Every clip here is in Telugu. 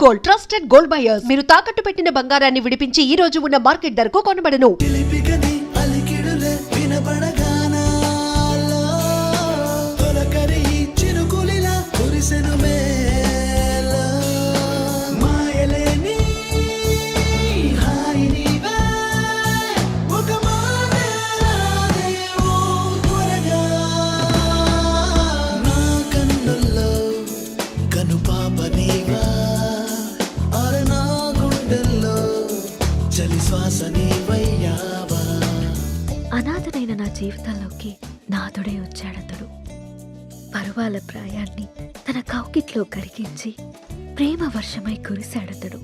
Gold, trusted gold buyers. మీరు తాకట్టు పెట్టిన బంగారాన్ని విడిపించి ఈ రోజు ఉన్న మార్కెట్ ధరకు కొనబడను. అనాథనైన నా జీవితంలోకి నాథుడే వచ్చాడతడు. పరువాల ప్రాయాన్ని తన కౌకిట్లో కరిగించి ప్రేమ వర్షమై కురిశాడతడు.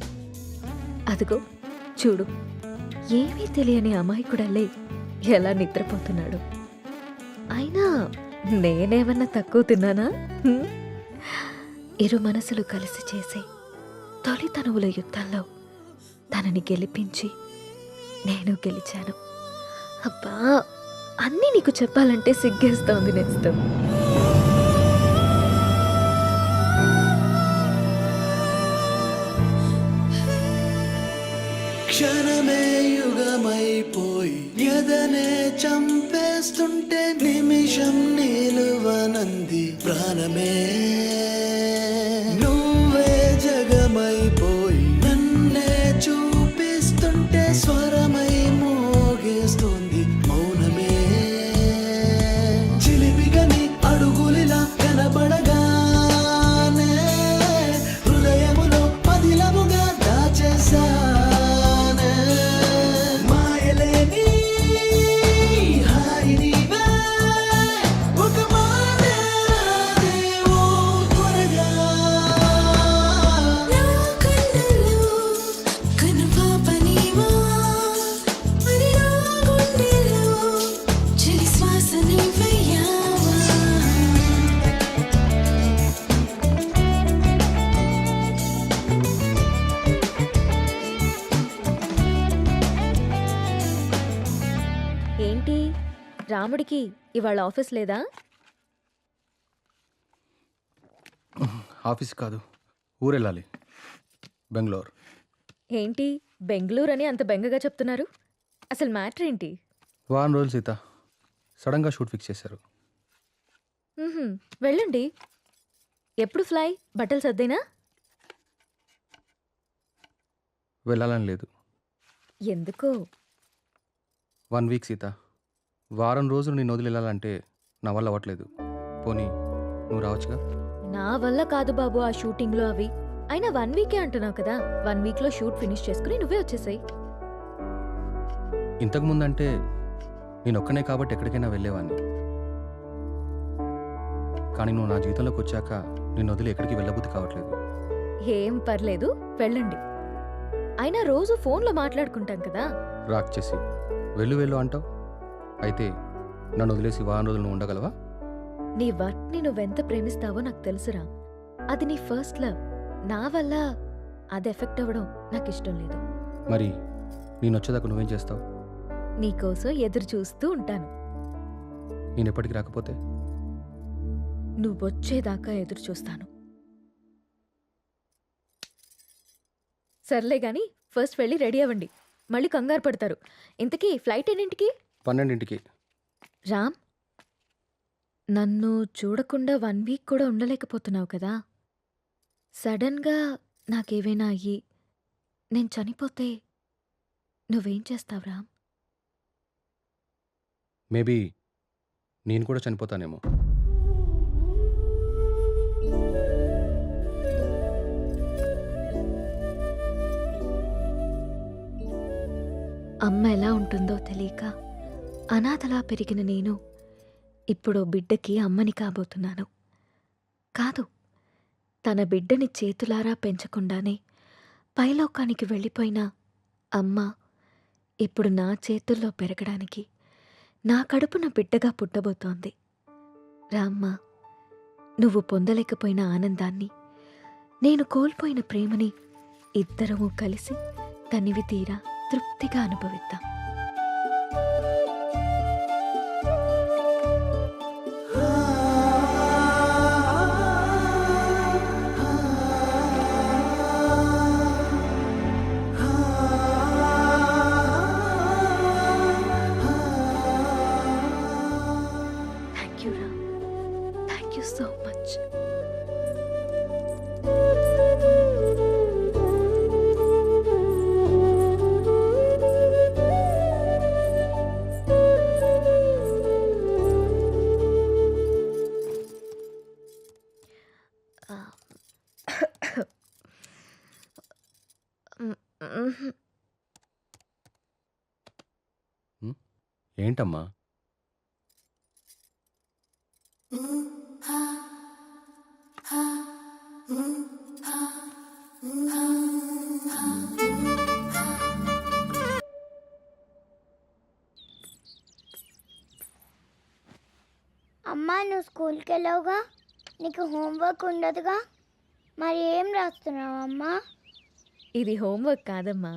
అదిగో చూడు, ఏమీ తెలియని అమాయకుడల్లే ఎలా నిద్రపోతున్నాడు. అయినా నేనేమన్నా తక్కువ తిన్నానా? ఇరు మనసులు కలిసి చేసే తొలి తనువుల యుద్ధంలో తనని గెలిపించి నేను గెలిచాను. అబ్బా, అన్నీ నీకు చెప్పాలంటే సిగ్గేస్తోంది నేస్తం. క్షణమే యుగమైపోయి ఎదనే చంపేస్తుంటే నిమిషం నిలువనంది ప్రాణమే. నువ్వే జగమైపోయి నన్నే చూపిస్తుంటే స్వరమై మోగేస్తుంది మౌనమే. చిలిపిగని అడుగులిలా కనబడగానే హృదయములో పదిలముగా దాచేసా. ఏంటి, రాముడికి ఇవాళ ఆఫీస్ లేదా? ఆఫీస్ కాదు, ఊరెళ్ళాలి, బెంగళూరు. ఏంటి బెంగళూరు అని అంత బెంగగా చెప్తున్నారు? అసలు మ్యాటర్ ఏంటి? వారం రోజులు సీత, సడన్గా షూట్ ఫిక్స్ చేశారు. వెళ్ళండి. ఎప్పుడు ఫ్లై? బట్టలు సర్దేనా? వెళ్ళాలని లేదు. ఎందుకో? 1 వీక్ సీత, వారం రోజులు నేను వదిలి వెళ్ళాలంటే నా వల్ల అవ్వట్లేదు. పోనీ నువ్వు రావచ్చుగా? నా వల్ల కాదు బాబు ఆ షూటింగ్లో అవి. అయినా 1 వీకే అంటున్నావు కదా, 1 వీక్లో షూట్ ఫినిష్ చేసుకుని నువ్వే వచ్చేసాయి. ఇంతకుముందంటే నేను ఒక్కనే కాబట్టి ఎక్కడికైనా వెళ్ళేవాడిని. కానీ నువ్వు నా జీవితంలోకి వచ్చాక నేను వదిలి ఎక్కడికి వెళ్ళబుద్ధి కావట్లేదు. ఏం పర్లేదు, వెళ్ళండి. అయినా రోజు ఫోన్లో మాట్లాడుకుంటాం కదా. రాక్ చేసి వెళ్ళు వెళ్ళు అంటావు. అయితే నన్ను వదిలేసి వారం రోజులు నువ్వు ఉండగలవా? నీ వర్క్ని నువ్వెంత ప్రేమిస్తావో నాకు తెలుసురా. అది నీ ఫస్ట్ లవ్. నా వల్ల అది ఎఫెక్ట్ అవ్వడం నాకు ఇష్టం లేదు. మరి నేను వచ్చేదాకా నువ్వేం చేస్తావు? నీకోసం ఎదురు చూస్తూ ఉంటాను. నేను ఎప్పటికి రాకపోతే? నువ్వొచ్చేదాకా ఎదురు చూస్తాను. సర్లే గాని ఫస్ట్ వెళ్ళి రెడీ అవ్వండి, మళ్ళీ కంగారు పడతారు. ఇంతకీ ఫ్లైట్ ఎన్నింటికి? 12ంటికి. రామ్, నన్ను చూడకుండా 1 వీక్ కూడా ఉండలేకపోతున్నావు కదా. సడన్గా నాకేవైనా అయ్యి నేను చనిపోతే నువ్వేం చేస్తావు రామ్? మేబీ నేను కూడా చనిపోతానేమో. అమ్మ ఎలా ఉంటుందో తెలియక అనాథలా పెరిగిన నేను ఇప్పుడు బిడ్డకి అమ్మని కాబోతున్నాను. కాదు, తన బిడ్డని చేతులారా పెంచకుండానే పైలోకానికి వెళ్ళిపోయిన అమ్మ ఇప్పుడు నా చేతుల్లో పెరగడానికి నా కడుపున బిడ్డగా పుట్టబోతోంది. రామ్మ, నువ్వు పొందలేకపోయిన ఆనందాన్ని, నేను కోల్పోయిన ప్రేమని ఇద్దరము కలిసి తనివి తీరా తృప్తిగా అనుభవిద్దాం. ఏంటమ్మా? అమ్మా నువ్వు స్కూల్కి వెళ్ళావుగా, నీకు హోంవర్క్ ఉండదుగా, మరి ఏం రాస్తున్నావు అమ్మా? ఇది హోంవర్క్ కాదమ్మా,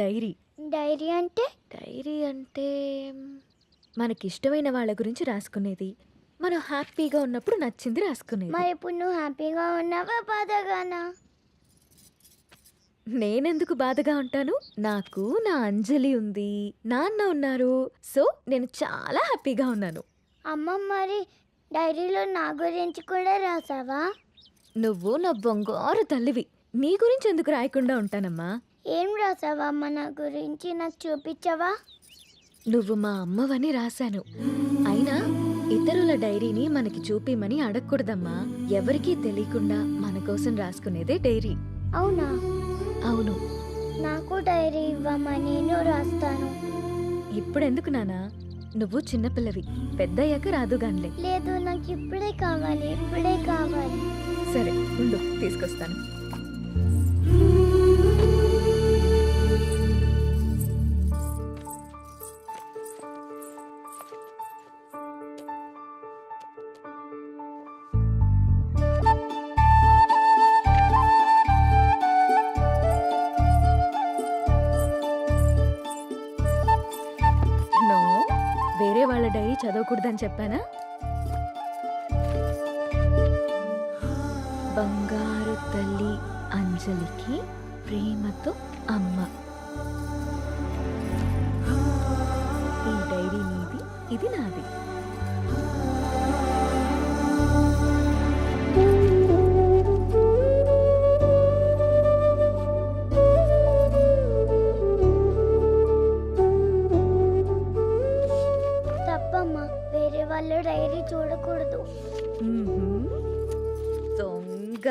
డైరీ. డైరీ అంటే? డైరీ అంటే మనకిష్టమైన వాళ్ళ గురించి రాసుకునేది. మనం హ్యాపీగా ఉన్నప్పుడు నచ్చింది రాసుకునేది. మరి ఇప్పుడు నువ్వు హ్యాపీగా ఉన్నావా బాధగానా? నేనెందుకు బాధగా ఉంటాను? నాకు నా అంజలి ఉంది, నాన్న ఉన్నారు. సో నేను చాలా హ్యాపీగా ఉన్నాను. అమ్మ మరి డైరీలో నా గురించి కూడా రాసావా? నువ్వు నా బంగారు తల్లివి, నీ గురించి ఎందుకు రాయకుండా ఉంటానమ్మా? ఏం రాసావా అమ్మ నా గురించి, నాకు చూపించవా? నువ్వు మా అమ్మవని రాశాను. అయినా ఇతరుల డైరీని మనకి చూపిమని అడగకూడదమ్మా. ఎవరికీ తెలియకుండా మన కోసం రాసుకునేదే డైరీ. అవునా? అవును. నాకు డైరీ ఇవ్వమ్మా, నేను రాస్తాను. ఇప్పుడెందుకు నానా? నువ్వు చిన్నపిల్లవి, పెద్దయ్యాక రాదుగాన్లే. లేదు, నాకు ఇప్పుడే కావాలి, ఇప్పుడే కావాలి. సరే ఉండు, తీసుకొస్తాను. నో, వేరే వాళ్ళ డైరీ చదవకూడదని చెప్పానా? బంగారు తల్లి అంజలికి ప్రేమతో అమ్మ. ఈ డైరీ నీది, ఇది నాది. తప్పమ్మా, వేరే వాళ్ళ డైరీ చూడకూడదు. దొంగ.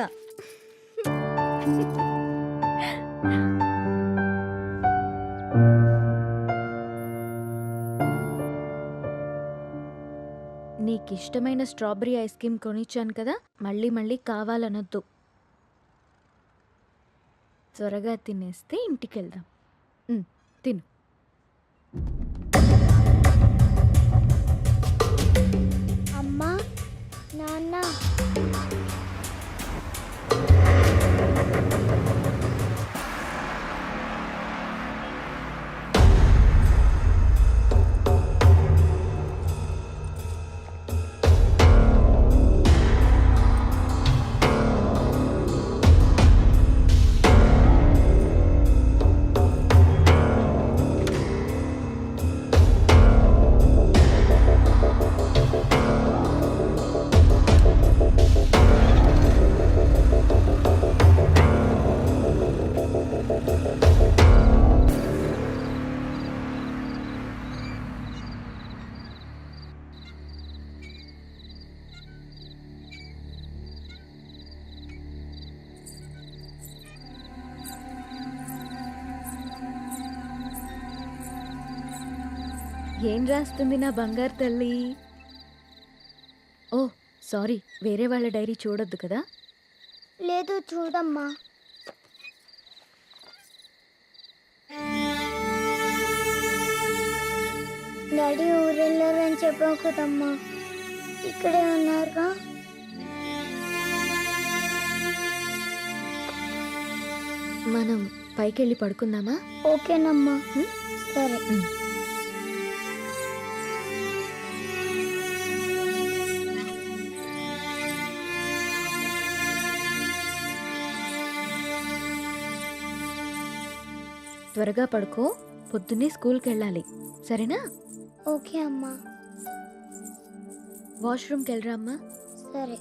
నీకిష్టమైన స్ట్రాబెరీ ఐస్ క్రీమ్ కొనిచ్చాను కదా, మళ్ళీ మళ్ళీ కావాలనొద్దు. త్వరగా తినేస్తే ఇంటికెళ్దాం. తిను. అమ్మా, నాన్న, ఏం రాస్తుంది నా బంగారు తల్లి? ఓ సారీ, వేరే వాళ్ళ డైరీ చూడొద్దు కదా. లేదు చూడమ్మా. డాడీ ఊరెళ్ళారని చెప్పావు కదమ్మా, ఇక్కడే ఉన్నారుగా. మనం పైకెళ్ళి పడుకుందామా? ఓకేనమ్మా. సరే. త్వరగా పడుకో, పొద్దున్నే స్కూల్కి వెళ్ళాలి, సరేనా? ఓకే అమ్మా. వాష్రూమ్కి వెళ్ళరా అమ్మా. సరే.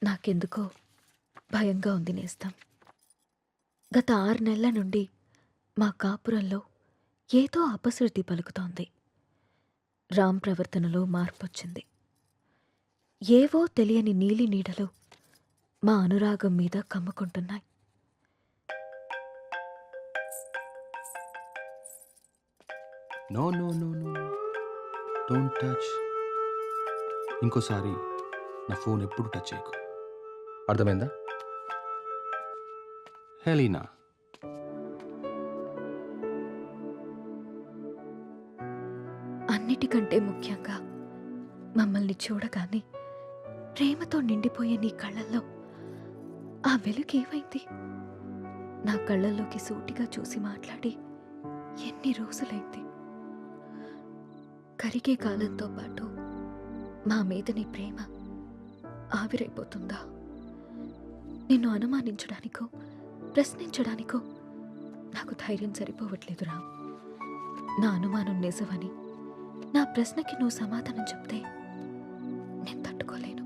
నాకెందుకో భయంగా ఉంది నేస్తం. గత 6 నెలల నుండి మా కాపురంలో ఏదో అపశృతి పలుకుతోంది. రామ్ ప్రవర్తనలో మార్పొచ్చింది. ఏవో తెలియని నీలి నీడలు మా అనురాగం మీద కమ్ముకుంటున్నాయి. No no no no don't touch. ఇంకోసారి నా ఫోన్ ఎప్పుడు టచ్ చేయకు, అర్థమైందా? హెలీనా, అన్నిటికంటే ముఖ్యంగా మమ్మల్ని చూడగానే ప్రేమతో నిండిపోయే నీ కళ్ళల్లో ఆ వెలుగేమైంది? నా కళ్ళల్లోకి సూటిగా చూసి మాట్లాడి ఎన్ని రోజులైంది? కరిగే కాలంతో పాటు మా మీద నీ ప్రేమ ఆవిరైపోతుందా? నిన్ను అనుమానించడానికో ప్రశ్నించడానికో నాకు ధైర్యం సరిపోవట్లేదు రామ్. నా అనుమానం నిజమని, నా ప్రశ్నకి నువ్వు సమాధానం చెప్తే నేను తట్టుకోలేను.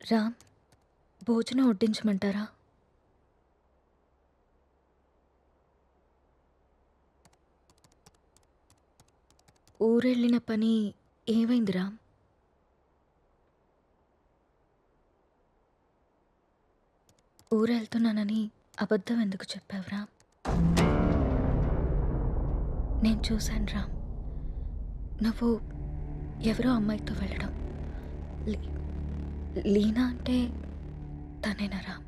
రామ్, భోజనం వడ్డించమంటారా? ఊరెళ్ళిన పని ఏమైంది రామ్? ఊరెళ్తున్నానని అబద్ధం ఎందుకు చెప్పావు రామ్? నేను చూశాను రామ్, నువ్వు ఎవరో అమ్మాయితో వెళ్ళడం. లీనా అంటే తనేనా రామ్?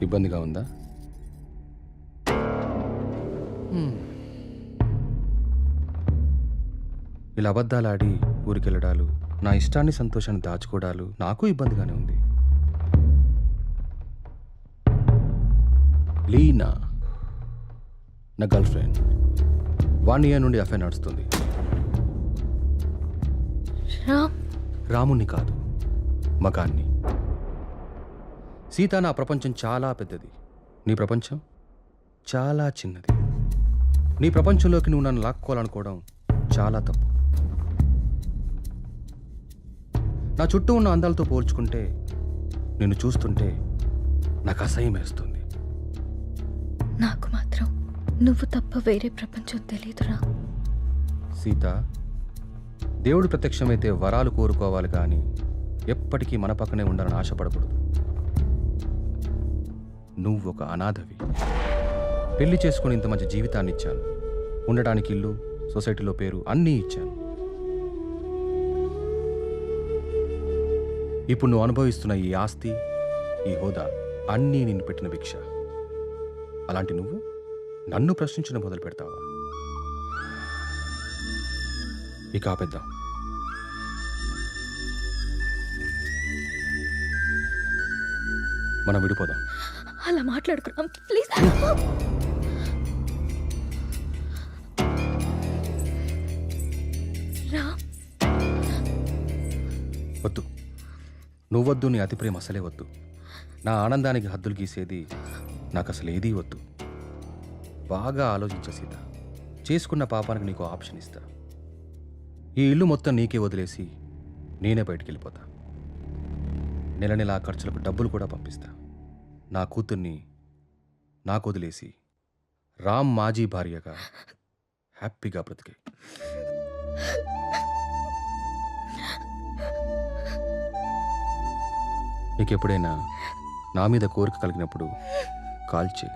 ఇబ్బందిగా ఉందా? ఇలా అబద్ధాలాడి ఊరికెళ్ళడాలు, నా ఇష్టాన్ని సంతోషాన్ని దాచుకోవడాలు నాకు ఇబ్బందిగానే ఉంది. లీనా నా గర్ల్ ఫ్రెండ్. 1 year నుండి అఫైర్ నడుస్తుంది. రాముణ్ణి కాదు, మగాన్ని. సీత, నా ప్రపంచం చాలా పెద్దది, నీ ప్రపంచం చాలా చిన్నది. నీ ప్రపంచంలోకి నువ్వు నన్ను లాక్కోవాలనుకోవడం చాలా తప్పు. నా చుట్టూ ఉన్న అందాలతో పోల్చుకుంటే నిన్ను చూస్తుంటే నాకు అసహ్యం వేస్తుంది. నాకు మాత్రం నువ్వు తప్ప వేరే ప్రపంచం తెలియదురా. సీత, దేవుడు ప్రత్యక్షమైతే వరాలు కోరుకోవాలి కానీ ఎప్పటికీ మన పక్కనే ఉండాలని ఆశపడకూడదు. నువ్వు ఒక అనాథవి. పెళ్లి చేసుకుని ఇంత మంచి జీవితాన్ని ఇచ్చాను, ఉండడానికి ఇల్లు, సొసైటీలో పేరు అన్నీ ఇచ్చాను. ఇప్పుడు నువ్వు అనుభవిస్తున్న ఈ ఆస్తి, ఈ హోదా అన్నీ నిన్ను పెట్టిన భిక్ష. అలాంటి నువ్వు నన్ను ప్రశ్నించడం మొదలు పెడతావా? ఇక ఆపేద్దాం. మనం విడిపోదాం. అలా మాట్లాడుకున్నాం ప్లీజ్. రామ్, వద్దు, నువ్వొద్దు, నీ అతి ప్రేమ అసలే వద్దు. నా ఆనందానికి హద్దులు గీసేది నాకు అసలు ఏదీ వద్దు. బాగా ఆలోచించ సీత. చేసుకున్న పాపానికి నీకు ఆప్షన్ ఇస్తా. ఈ ఇల్లు మొత్తం నీకే వదిలేసి నేనే బయటికి వెళ్ళిపోతా. నెల నెల ఆ ఖర్చులకు డబ్బులు కూడా పంపిస్తా. నా కూతుర్ని నాకు వదిలేసి రామ్ మాజీ భార్యగా హ్యాపీగా బ్రతికే. నీకు ఎప్పుడైనా నా మీద కోరిక కలిగినప్పుడు కాల్ చేయి,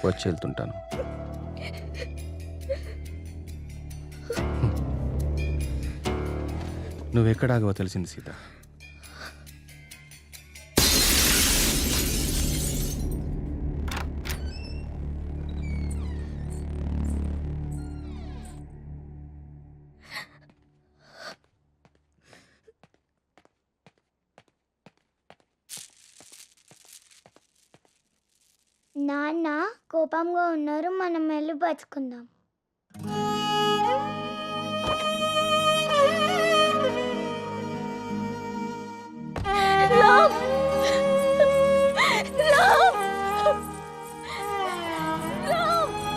వచ్చి వెళ్తుంటాను. నువ్వెక్కడాగవో తెలిసింది సీత. నాన్న కోపంగా ఉన్నారు, మనం వెళ్ళి బతుకుందాం. రామ్, రామ్, రామ్,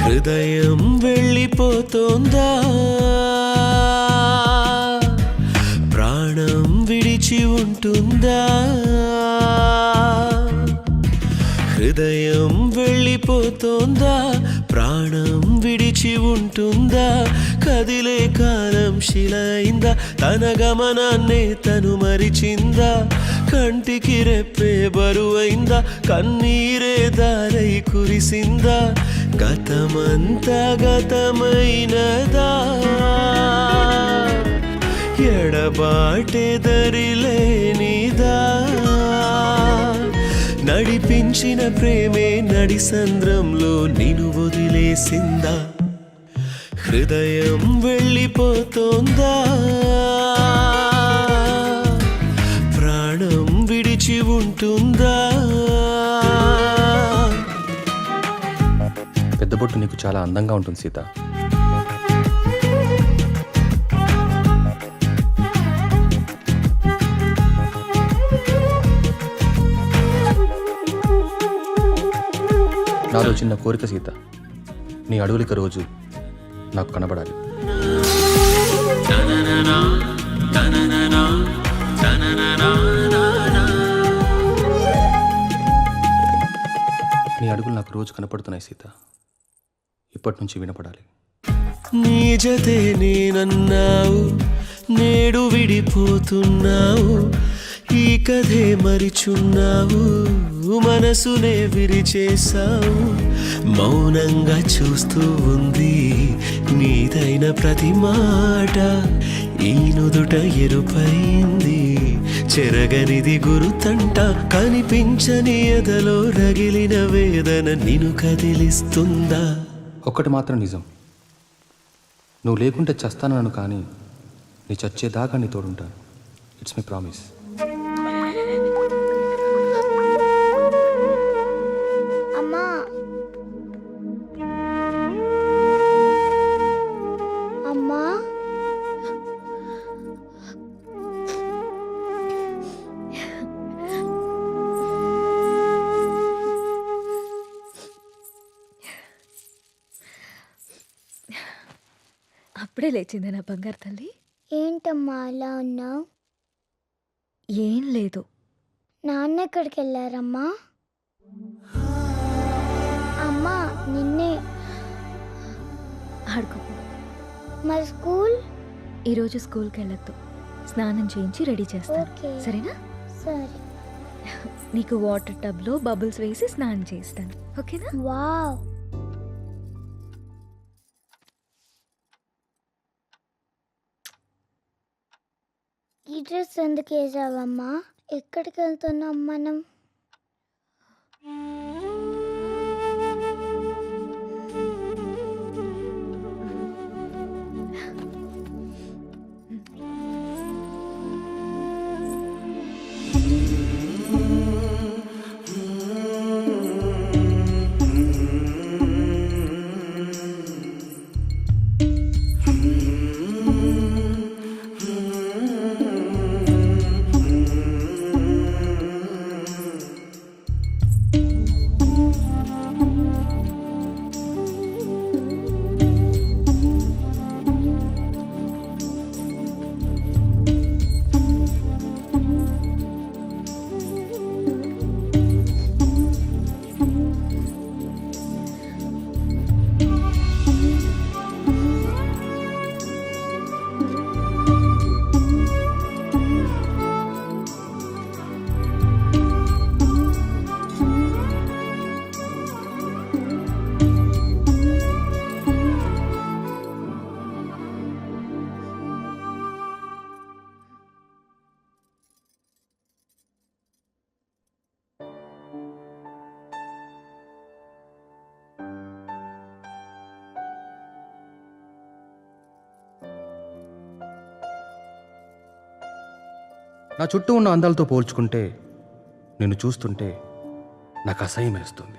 హృదయం వెళ్ళిపోతోందా, ప్రాణం విడిచి ఉంటుందా. హృదయం వెళ్ళిపోతోందా, ప్రాణం విడిచి ఉంటుందా. కదిలే కాలం శిలైందా, తన గమనాన్నే తను మరిచిందా. కంటికి రెప్పే బరువైందా, కన్నీరే దారై కురిసిందా. గతమంతా గతమైనదా, ఎడబాటే దరిలేనిదా. నడిపించిన ప్రేమే నడి సంద్రంలో నిన్ను వదిలేసిందా. హృదయం వెళ్ళిపోతోందా, ప్రాణం విడిచి ఉంటుందా. పెద్ద బొట్టు నీకు చాలా అందంగా ఉంటుంది సీత. నాలో చిన్న కోరిక సీత, నీ అడుగులిక రోజు నాకు కనబడాలి. నీ అడుగులు నాకు రోజు కనపడుతున్నాయి సీత, ఇప్పటి నుంచి వినపడాలి. నీ జతే నేనన్నావు, నేడు విడిపోతున్నావు. ఈ కథే మరిచున్నావు, మనసునే విరిచేశావు. మౌనంగా చూస్తూ ఉంది నీదైన ప్రతి మాట. ఈ నుదుట ఎరుపైంది, చెరగనిది గురుతంట. కనిపించని ఎదలో రగిలిన వేదన నిన్ను కదిలిస్తుందా. ఒక్కటి మాత్రం నిజం, నువ్వు లేకుంటే చస్తానను, కానీ నీ చచ్చేదాకా నీ తోడుంటాను. It's my promise. అమ్మా, అమ్మా, అప్పుడే లేచింది నా బంగారు తల్లి. ఏంటమ్మా అలా ఉన్నావు? ఏం లేదు. నాన్న ఎక్కడికి వెళ్ళారమ్మా? అమ్మా నిన్నే. ఆడుకోపో. మరి స్కూల్? ఈరోజు స్కూల్కి వెళ్ళొద్దు, స్నానం చేయించి రెడీ చేస్తాను. ఓకే. సరేనా? సరే. నీకు వాటర్ టబ్లో బబుల్స్ వేసి స్నానం చేస్తాను, ఓకేనా? వావ్. ఈ డ్రెస్ ఎందుకు వేసావమ్మా? ఎక్కడికి వెళ్తున్నాం మనం? నా చుట్టూ ఉన్న అందాలతో పోల్చుకుంటే నిన్ను చూస్తుంటే నాకు అసహ్యం వేస్తుంది.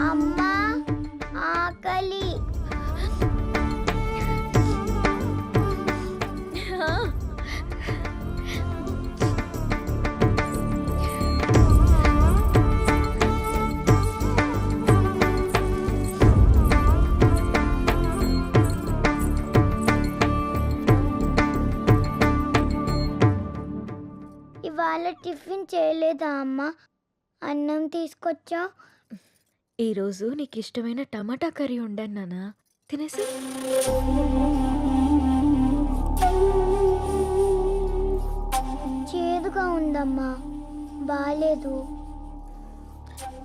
అమ్మా ఆకలి. ఇవాళ టిఫిన్ చేయలేదా అమ్మా? అన్నం తీసుకొచ్చా. ఈరోజు నీకు ఇష్టమైన టమాటా కర్రీ ఉండాను నాన్న, తినేసి. చేదుగా ఉందమ్మా, బాలేదు.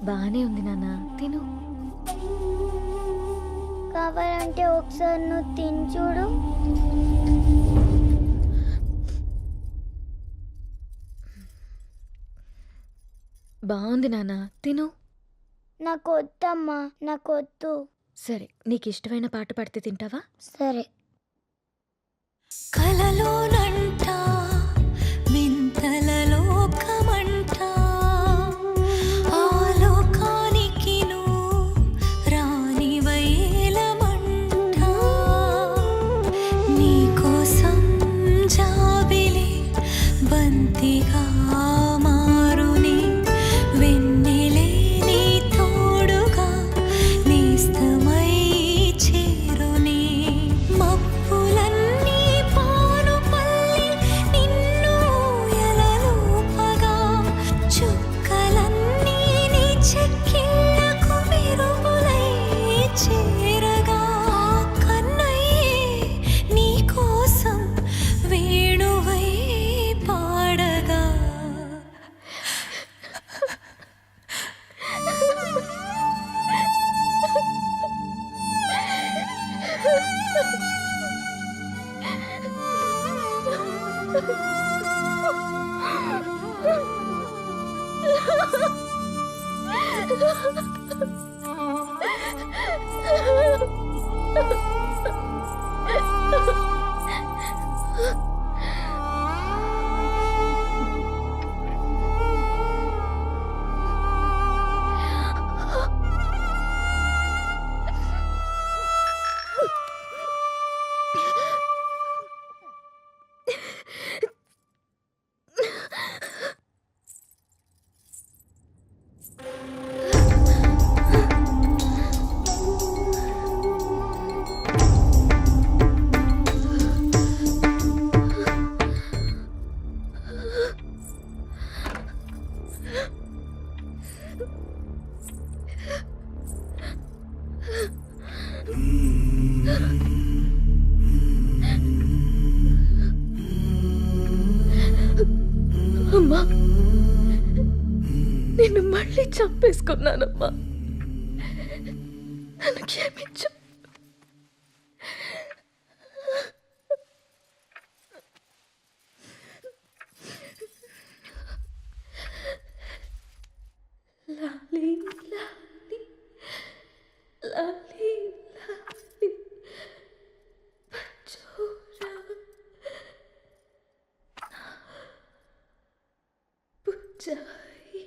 బానే ఉంది నాన్న, తిను. కావాలంటే ఒకసారి నువ్వు తిని చూడు. బాగుంది నాన్న, తిను. నాకు వద్దమ్మా, నాకు వద్దు. సరే, నీకు ఇష్టమైన పాట పాడితే తింటావా? సరే. కలలోనంట వింతల లోకమంట, ఆ లోకానికి నువ్వు రాని వైలమంట, నీకోసం జాబిలి బంతిగా మారుని, వెన్నెలే నీ తోడుగా నేస్తమై చేరుని, మబ్బులన్నీ పానుపల్లి నిన్ను ఎలలోపగా, చుక్కలన్నీ నీ చెక్కిళ్ళకు మెరుగులై చేరగా, కన్నయ్యే నీ కోసం వేణువై పాడగా. అమ్మా, నిన్ను మళ్ళీ చంపేసుకున్నానమ్మా, నన్ను క్షమించు. లాలీ లాలీ లాలీ లాలీ పచ్చోరా పుచ్చాయి.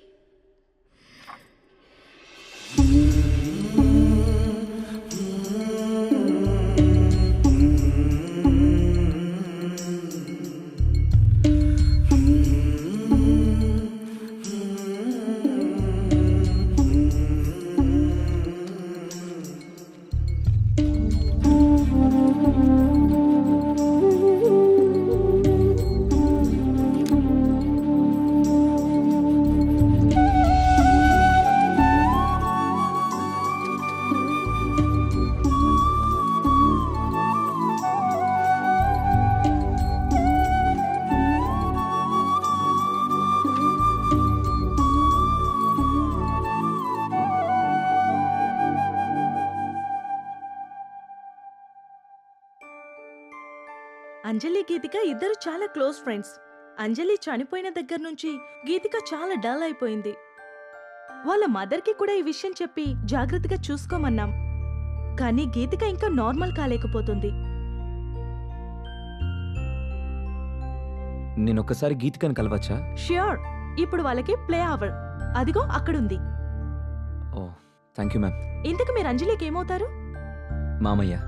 అంజలి గీతిక ఇద్దరు చాలా క్లోజ్ ఫ్రెండ్స్. అంజలి చనిపోయిన దగ్గర నుంచి గీతిక చాలా డల్ అయిపోయింది. వాళ్ళ మదర్కి కూడా ఈ విషయం చెప్పి జాగ్రత్తగా చూసుకోమన్నాం. కానీ గీతిక ఇంకా నార్మల్ కాలేకపోతుంది. నేనొక్కసారి గీతికని కలవచ్చా? ష్యూర్. ఇప్పుడు వాళ్ళకి ప్లే అవర్. అదిగో అక్కడుంది. ఓ థ్యాంక్ యూ మ్యామ్. ఇంతకు మీరు అంజలికి ఏమవుతారు? మామయ్య.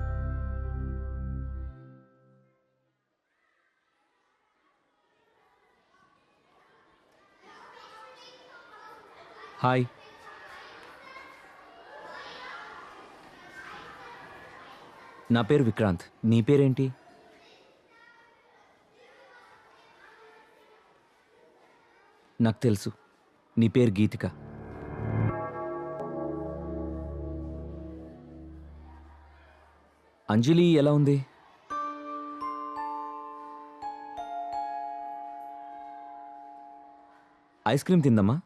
హాయ్. నా పేరు విక్రాంత్. నీ పేరేంటి? నాకు తెలుసు, నీ పేరు గీతిక. అంజలి ఎలా ఉంది? ఐస్ క్రీమ్ తిందమ్మా.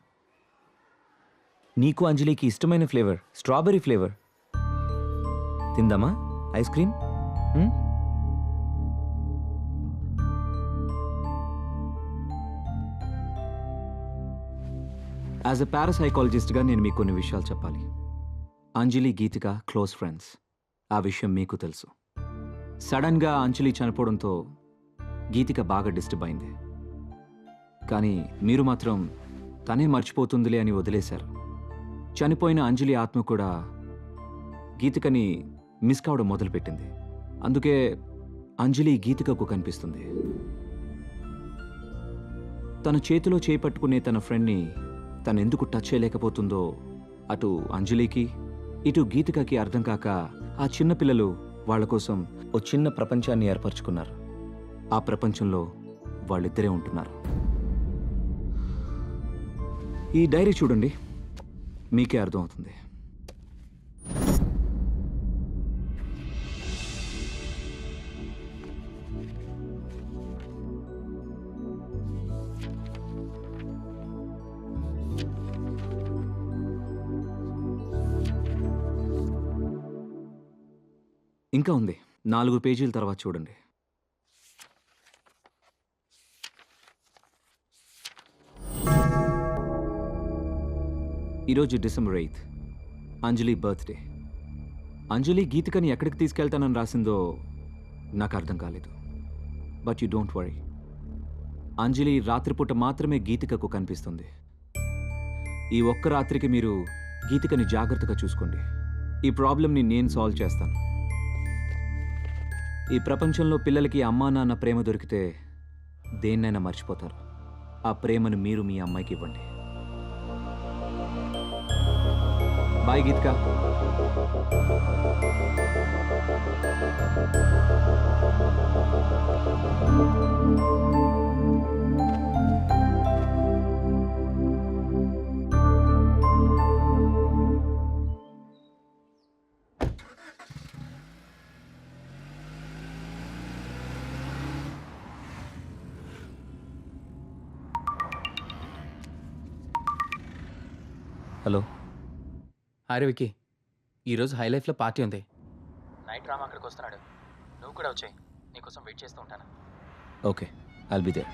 నీకు అంజలికి ఇష్టమైన ఫ్లేవర్ స్ట్రాబెర్రీ ఫ్లేవర్. తిందామా ఐస్ క్రీమ్? యాజ్ ఎ పారాసైకాలజిస్ట్గా నేను మీకు కొన్ని విషయాలు చెప్పాలి. Anjali Geetika close friends. ఆ విషయం మీకు తెలుసు. సడన్గా అంజలి చనిపోవడంతో గీతిక బాగా డిస్టర్బ్ అయింది. కానీ మీరు మాత్రం తనే మర్చిపోతుందిలే అని వదిలేశారు. చనిపోయిన అంజలి ఆత్మ కూడా గీతికని మిస్ కావడం మొదలుపెట్టింది. అందుకే అంజలి గీతికకు కనిపిస్తుంది. తన చేతిలో చేపట్టుకునే తన ఫ్రెండ్ని తనెందుకు టచ్ చేయలేకపోతుందో అటు అంజలికి ఇటు గీతికకి అర్థం కాక ఆ చిన్న పిల్లలు వాళ్ళ కోసం ఓ చిన్న ప్రపంచాన్ని ఏర్పరచుకున్నారు. ఆ ప్రపంచంలో వాళ్ళిద్దరే ఉంటున్నారు. ఈ డైరీ చూడండి, మీకే అర్థమవుతుంది. ఇంకా ఉంది, 4 పేజీల తర్వాత చూడండి. ఈరోజు డిసెంబర్ 8th, అంజలి బర్త్డే. అంజలి గీతికని ఎక్కడికి తీసుకెళ్తానని రాసిందో నాకు అర్థం కాలేదు. బట్ యు డోంట్ వరీ, అంజలి రాత్రిపూట మాత్రమే గీతికకు కనిపిస్తుంది. ఈ ఒక్క రాత్రికి మీరు గీతికని జాగ్రత్తగా చూసుకోండి. ఈ ప్రాబ్లంని నేను సాల్వ్ చేస్తాను. ఈ ప్రపంచంలో పిల్లలకి అమ్మా నాన్న ప్రేమ దొరికితే దేన్నైనా మర్చిపోతారు. ఆ ప్రేమను మీరు మీ అమ్మాయికి ఇవ్వండి. Bye Geetika. Hello. Hi Vicky, ఈరోజు హై లైఫ్లో పార్టీ ఉంది. నైట్ రామ్ అక్కడికి వస్తున్నాడు. నువ్వు కూడా వచ్చాయి. నీకోసం వెయిట్ చేస్తూ ఉంటాను. Okay, I'll be there.